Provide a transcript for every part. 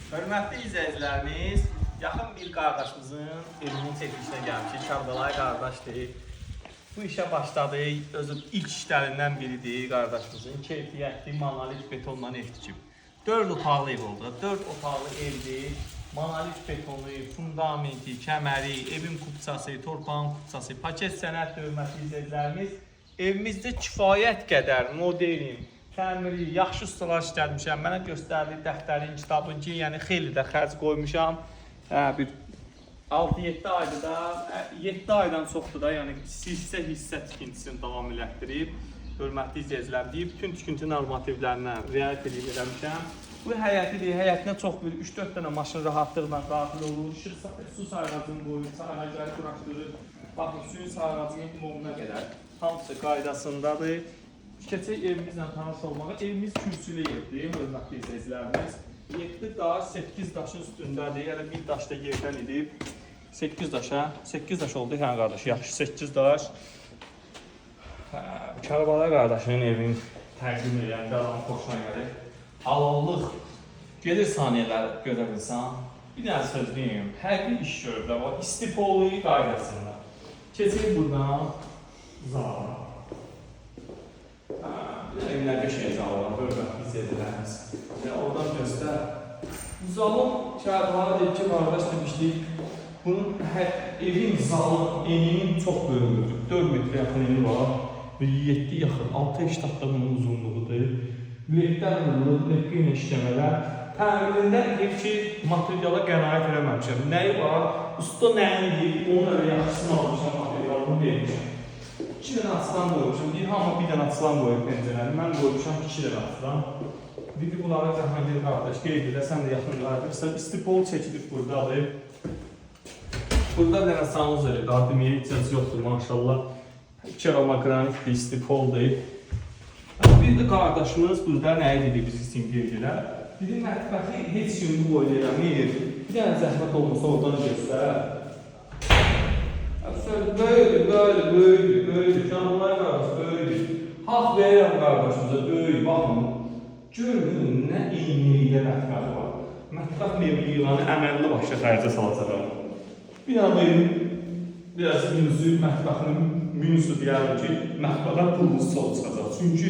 Hörmətli izləyicilərimiz, yaxın bir qardaşımızın evinin çəkilişinə gəlmişik. Kərbəlayı qardaşdır. Bu işə başladı. Özü ilk işlərindən biridir qardaşımızın. Keyfiyyətli monolit betondan ev tikib. 4 otaqlı ev oldu. 4 otaqlı evdir. Monolit betonu, fundamenti, kəməri, evin kupçası, torpağın kupçası, paket sənət hörmətli izləyicilərimiz. Evimizdə kifayət qədər modelin, təmiri, yaxşı ustalar işlətmişəm. Mənə göstərdi dəftərin, kitabın ki, yəni xeyli də xərc qoymuşam. Bir 6-7 ayda da, 7 aydan çoxdur da, yəni hissə tikintisini davam elətdirib. Hörmətli izləyicilər deyib, bütün tikinti normativlərinə riayət edib eləmişəm. Bu həyətidir, həyətinə çox bir 3-4 dənə maşın rahatlıqla daxil olur. Su sayğacını qoyur, sayğacları quraşdırır. Baxın, suyun sayğacının qulağına qədər hamısı qaydasındadır. Keçək evimizlə tanış olmağa. Evimiz kürsülü evdir, hörmətli izləyicilərimiz. 7 daş, 8 daşın üstündədir. Yəni bir daş da yerdən edib 8 daş oldu. Hə qardaş, yaxşı 8 daş. Kərbəlayı qardaşının evini təqdim edən qalan xoşuna gəlir. Halallıq gedir saniyələr görə bilsən. Bir dənə söz deyim, hər bir iş görüblər. O istifolu qaydasında. Keçək buradan zala. Evlər qəşəng zalı var, hörmətli izləyicilərimiz. Oradan göstər. Bu zalın Kərbəlayı deyib ki, qardaş demişdik, bunun evin zalın eninin çox böyüdür. 4 metrə yaxın eni var. 7 yaxın, 6-8 da bunun uzunluğudur. Ledlər vurulur, ledqə ilə işləmələr. Təmirində deyib ki, materiala qənaət eləməmişəm. Nəyi var? Usta nəyin deyib, onun öyle yaxşısını almışam, materialını vermişəm. 2 dənə açılan qoymuşam, deyir, hamı bir dənə açılan qoyub pəncərəni. Mən qoymuşam 2 dənə açılan. Dedi, bunlara zəhmət edir qardaş, qeyd edə, sən də yaxınlardır. İstipol çəkilib buradadır. Burada bir dənə sanuz edir, daha deməyə ihtiyac yoxdur, maşallah. Keramokranit bir istipoldur. Bir də qardaşımız burada nəyi dedi biz için qeyd edə? Dedi, mətbəxi heç yumru boyda eləmir. Bir dənə zəhmət olmasa oradan göstər. Böyüdür. Kərbəlayı qardaş, böyüdür. Haqq verirəm qardaşımıza, böyüdür. Baxın, görün, nə eynilikdə mətbəxi var. Mətbəx mebli yığanı əməlli başa xərcə salacaqlar. Bir adayın, biraz minusu, mətbəxinin minusu deyəlim ki, mətbəxə pulunuz sol çıxacaq. Çünki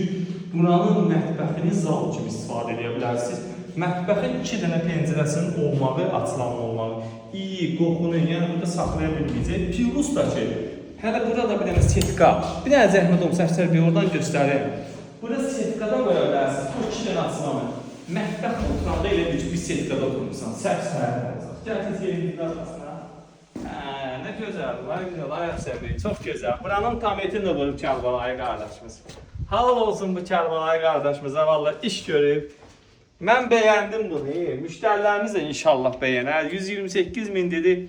buranın mətbəxini zal kimi istifadə edə bilərsiniz. Mətbəxin 2 dənə pəncərəsinin olmağı, açılan olmağı, iyi, qoxunu, yəni burada saxlaya bilməyəcək. Plus da ki, hələ burada bir dənə setka, bir dənə zəhmət olmasa, əksər bir oradan göstərim. Burada setkada qoya bilərsiniz, bu 2 dənə açılanı. Mətbəx oturanda elə bir setkada oturmuşsan, səhv olacaq. Gəltiniz yerindikdə arasına. Nə gözəl, var güzel, ayaq səbir, çox gözəl. Buranın tam etini vurub Kərbəlayı qardaşımız. Halal olsun bu Kərbəlayı qardaşımıza, vallahi iş görüb. Mən bəyəndim bunu, müştərilərimiz də inşallah bəyənər. 128 min dedi,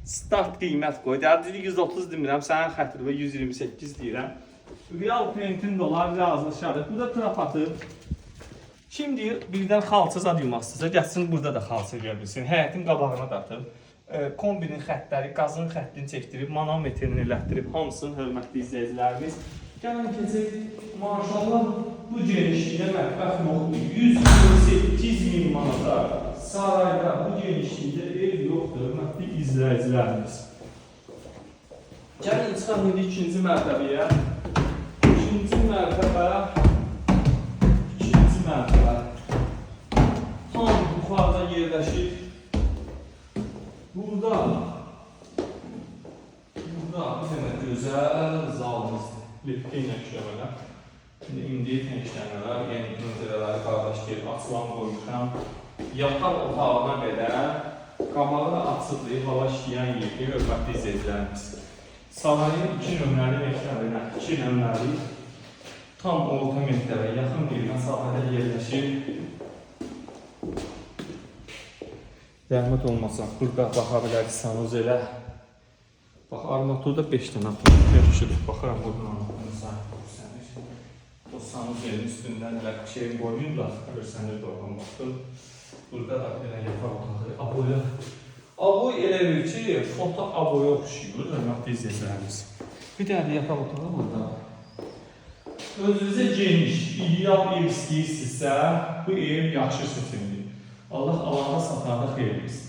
start qiymət qoy. Dedi 130 demirəm, sənin xətri və 128 deyirəm. Real printin dolar razılaşarıq. Burada trap atıb. Kim deyir, birdən xalça zad yumasınızsa, gəlsin burada da xalça görülsün. Həyətin qabağına da atıb. Kombinin xətləri, qazın xəttini çəkdirib, manometrini elətdirib, hamısını hörmətli izləyicilərimiz. Gəlin keçək, maşallah bu genişlikdə mətbəx yoxdur. 128 min manata sarayda bu genişlikdə ev yoxdur, hörmətli izləyicilərimiz. Gəlin çıxan indi ikinci mərtəbəyə. İkinci mərtəbə. Tam yuxarıda yerləşir. Burada bir dənə gözəl zalımızdır. Lepkə ilə işləmələr. İndiyətlə işləmələr, yəni pəncərələri qardaş deyib, açılan qoymuşam. Yataq otağına qədər qabağı açıqdır, hava işləyən yerdir, hörmətli izləyicilərimiz. Sarayın 2 nömrəli məktəbinə, 2 nömrəli tam orta məktəbə yaxın bir məsafədə yerləşir. Zəhmət olmasa, burada baxa bilərik sanuz elə. Bax, armaturda 5 dənə atılır, görüşürük. Baxıram, buradan armaturun sahib görsənir. O sanuz elin üstündən elə şeyin qoyuyurlar, görsənir doğran baxdır. Burada da bir dənə yataq otağı, aboya. Aboy elə bir ki, foto aboya oxşuyur, hörmətli izləyicilərimiz. Bir dənə yataq otağı burada. Özünüzə geniş, ideal ev istəyirsinizsə, bu ev yaxşı seçimdir. Allah alanda satar. sağda xeyriniz.